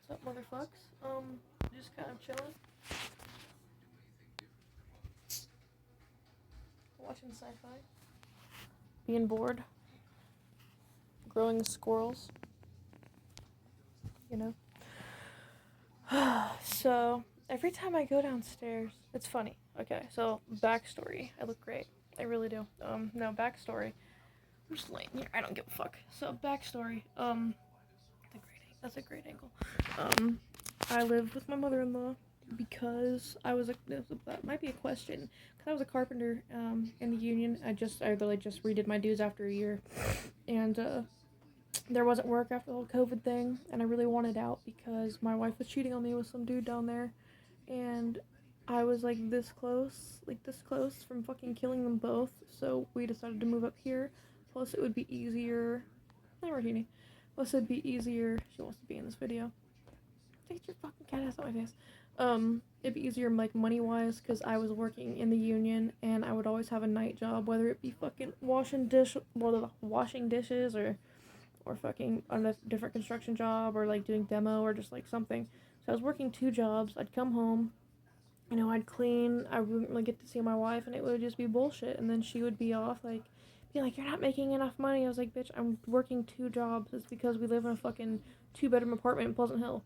What's up, motherfucks? Just kind of chilling, watching sci-fi, being bored, growing squirrels, you know. So, every time I go downstairs, it's funny. Okay, so, backstory. I look great. I really do. No, backstory. I'm just laying here. I don't give a fuck. So, backstory. That's a great angle. Um, I lived with my mother-in-law because that might be a question. Because I was a carpenter, in the union. I really just redid my dues after a year. And, there wasn't work after the whole COVID thing. And I really wanted out because my wife was cheating on me with some dude down there. And I was like this close from fucking killing them both. So we decided to move up here. Plus, it would be easier. Hi, Martini. Plus, it'd be easier. She wants to be in this video. Take your fucking cat ass out my face. It'd be easier, like, money-wise, because I was working in the union, and I would always have a night job, whether it be fucking washing dishes, or fucking on a different construction job, or, like, doing demo, or just, like, something. So I was working 2 jobs. I'd come home, I'd clean, I wouldn't really get to see my wife, and it would just be bullshit, and then she would be off, like, be like, you're not making enough money. I was like, bitch, I'm working 2 jobs. It's because we live in a fucking 2-bedroom apartment in Pleasant Hill.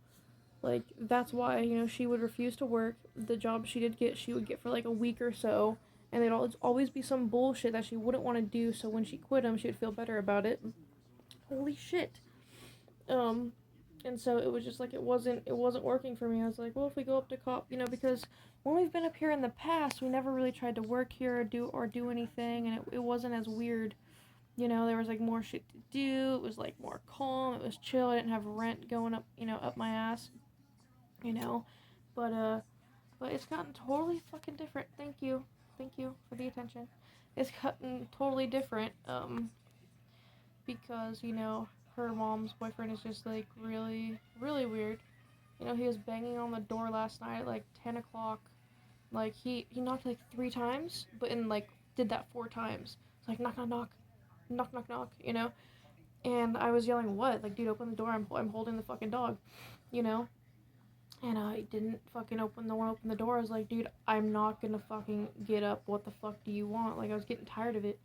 Like, that's why, she would refuse to work. The job she did get, she would get for, like, a week or so. And there'd always be some bullshit that she wouldn't want to do, so when she quit them, she would feel better about it. Holy shit. Um, and so it was just, like, it wasn't working for me. I was like, well, if we go up to because when we've been up here in the past, we never really tried to work here or do anything, and it wasn't as weird. There was, like, more shit to do. It was, like, more calm. It was chill. I didn't have rent going up, up my ass. you know. But but it's gotten totally fucking different. Thank you for the attention. It's gotten totally different. Because her mom's boyfriend is just like really, really weird. He was banging on the door last night at like 10 o'clock. Like he knocked like 3 times, but did that 4 times. It's like knock knock knock, knock knock knock. And I was yelling, what? Like, dude, open the door. I'm holding the fucking dog. You know. And I didn't fucking open the door. I was like, dude, I'm not gonna fucking get up. What the fuck do you want? Like, I was getting tired of it,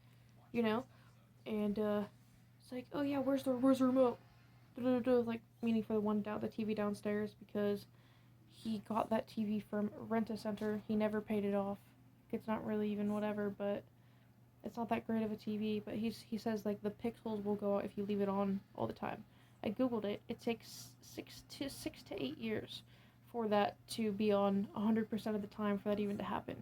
you know? And, it's like, oh yeah, where's the remote? Like, meaning for the TV downstairs, because he got that TV from Rent-A-Center. He never paid it off. It's not really even whatever, but it's not that great of a TV. But he says, like, the pixels will go out if you leave it on all the time. I googled it. It takes 6 to 8 years for that to be on 100% of the time, for that even to happen.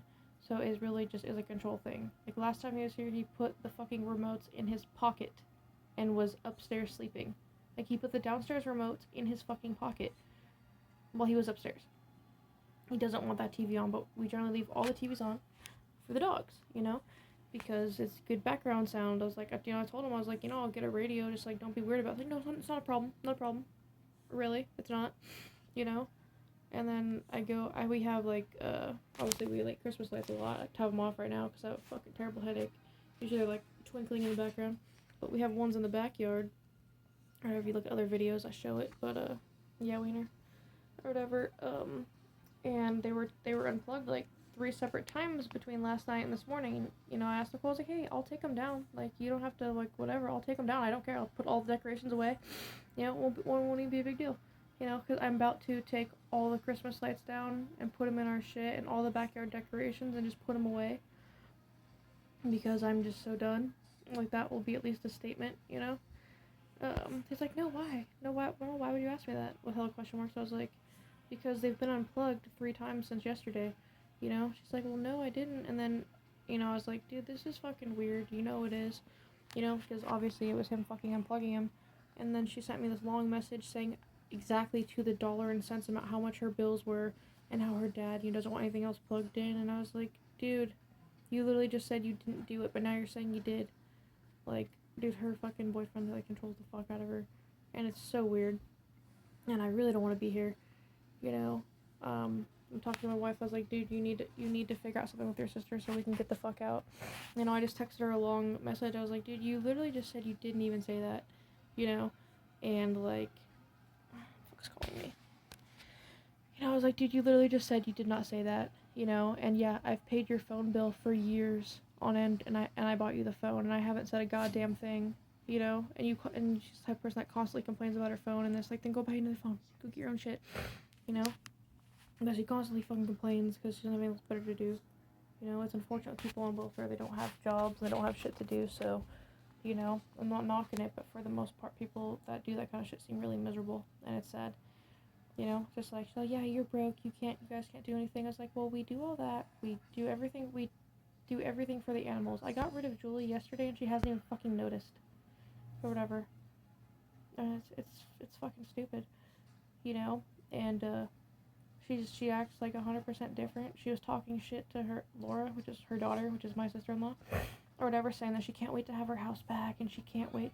So it really just is a control thing. Like, last time he was here, he put the fucking remotes in his pocket and was upstairs sleeping. Like, he put the downstairs remotes in his fucking pocket while he was upstairs. He doesn't want that TV on, but we generally leave all the TVs on for the dogs, because it's good background sound. I was like, I told him, I was like, I'll get a radio, just, like, don't be weird about it. Like, no, it's not a problem, not a problem. Really, it's not, And then we have, like, obviously we like Christmas lights a lot. I have them off right now because I have a fucking terrible headache. Usually they're, like, twinkling in the background. But we have ones in the backyard. Or if you look at other videos, I show it. But, yeah, wiener. Or whatever. And they were unplugged, like, 3 separate times between last night and this morning. And, I asked Nicole, I was like, hey, I'll take them down. Like, you don't have to, like, whatever. I'll take them down. I don't care. I'll put all the decorations away. It won't even be a big deal. Because I'm about to take all the Christmas lights down and put them in our shit and all the backyard decorations and just put them away. Because I'm just so done. Like, that will be at least a statement, He's like, no, why? No, why would you ask me that? With hella question marks. I was like, because they've been unplugged 3 times since yesterday, She's like, well, no, I didn't. And then, I was like, dude, this is fucking weird. It is. Because obviously it was him fucking unplugging him. And then she sent me this long message saying exactly to the dollar and cents about how much her bills were and how her dad, doesn't want anything else plugged in. And I was like, dude, you literally just said you didn't do it, but now you're saying you did. Like, dude, her fucking boyfriend, like, controls the fuck out of her. And it's so weird. And I really don't want to be here, I'm talking to my wife. I was like, dude, you need to figure out something with your sister so we can get the fuck out. I just texted her a long message. I was like, dude, you literally just said you didn't even say that, And, like, fuck's calling me. was like, dude, you literally just said you did not say that, you know? And yeah, I've paid your phone bill for years on end, and I bought you the phone, and I haven't said a goddamn thing, you know? And she's the type of person that constantly complains about her phone, and it's like, then go buy another phone. Go get your own shit, you know? But she constantly fucking complains because she doesn't have anything better to do. You know, it's unfortunate people on welfare, they don't have jobs, they don't have shit to do, so, you know, I'm not knocking it, but for the most part, people that do that kind of shit seem really miserable, and it's sad. You know, just like, she's like, yeah, you're broke, you guys can't do anything. I was like, well, we do all that, we do everything for the animals. I got rid of Julie yesterday, and she hasn't even fucking noticed, or whatever. It's fucking stupid, you know, and, she acts like 100% different. She was talking shit to her Laura, which is her daughter, which is my sister-in-law, or whatever, saying that she can't wait to have her house back, and she can't wait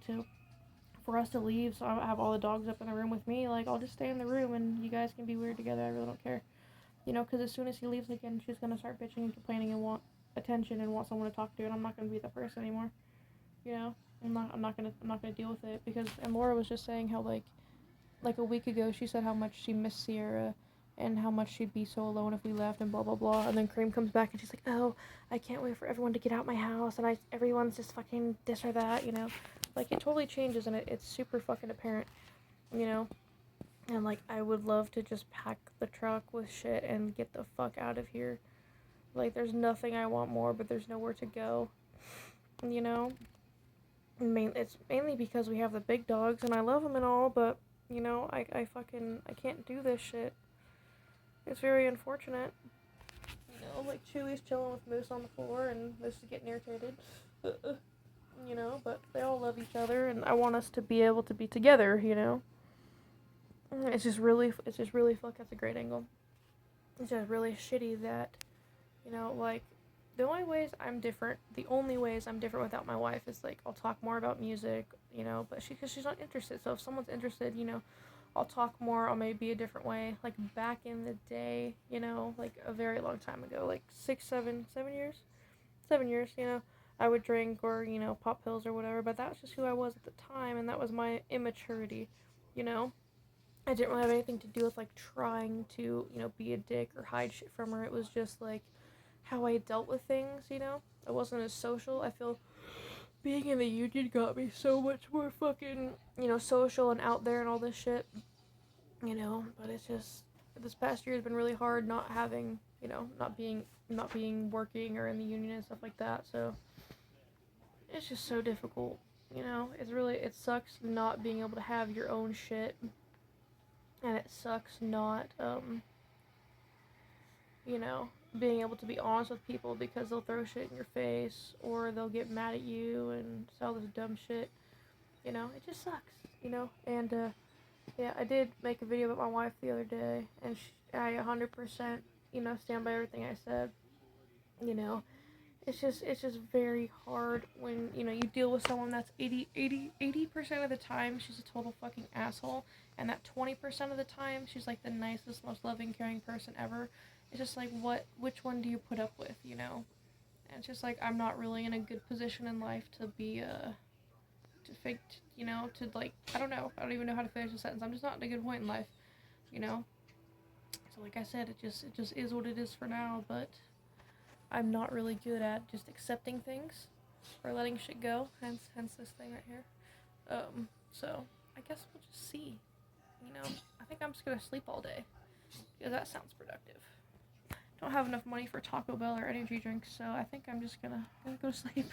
for us to leave, so I have all the dogs up in the room with me. Like, I'll just stay in the room, and you guys can be weird together. I really don't care, you know, because as soon as he leaves again, she's gonna start bitching and complaining and want attention and want someone to talk to, and I'm not gonna be that person anymore, you know. I'm not gonna deal with it because. And Laura was just saying how like a week ago she said how much she missed Sierra and how much she'd be so alone if we left and blah blah blah, and then Cream comes back and she's like, oh, I can't wait for everyone to get out my house, and everyone's just fucking this or that, you know. Like, it totally changes, and it's super fucking apparent, you know. And like, I would love to just pack the truck with shit and get the fuck out of here. Like, there's nothing I want more, but there's nowhere to go, you know. It's mainly because we have the big dogs and I love them and all, but you know, I can't do this shit. It's very unfortunate. You know, like Chewy's chilling with Moose on the floor and Moose is getting irritated. You know, but they all love each other and I want us to be able to be together, you know. It's just really fuck, that's a great angle. It's just really shitty that, you know, like, the only ways I'm different without my wife is, like, I'll talk more about music, you know, but because she's not interested. So if someone's interested, you know, I'll talk more, I'll maybe be a different way. Like, back in the day, you know, like, a very long time ago, like, 7 years, you know, I would drink or, you know, pop pills or whatever, but that was just who I was at the time, and that was my immaturity, you know? I didn't really have anything to do with, like, trying to, you know, be a dick or hide shit from her. It was just, like, how I dealt with things, you know? I wasn't as social. I feel being in the union got me so much more fucking, you know, social and out there and all this shit, you know? But it's just, this past year has been really hard not having, you know, not being working or in the union and stuff like that, so it's just so difficult, you know? It sucks not being able to have your own shit, and it sucks not, you know, being able to be honest with people because they'll throw shit in your face or they'll get mad at you and say all this dumb shit, you know, it just sucks, you know. And yeah, I did make a video about my wife the other day, and I 100%, you know, stand by everything I said, you know. It's just very hard when, you know, you deal with someone that's 80% of the time she's a total fucking asshole, and that 20% of the time she's like the nicest, most loving, caring person ever. It's just like, which one do you put up with, you know? And it's just like, I'm not really in a good position in life to be, to fake, you know, to like, I don't know, I don't even know how to finish the sentence. I'm just not in a good point in life, you know? So like I said, it just is what it is for now, but I'm not really good at just accepting things or letting shit go, hence this thing right here. So I guess we'll just see, you know. I think I'm just gonna sleep all day, because that sounds productive. Don't have enough money for Taco Bell or energy drinks, so I think I'm just gonna go to sleep.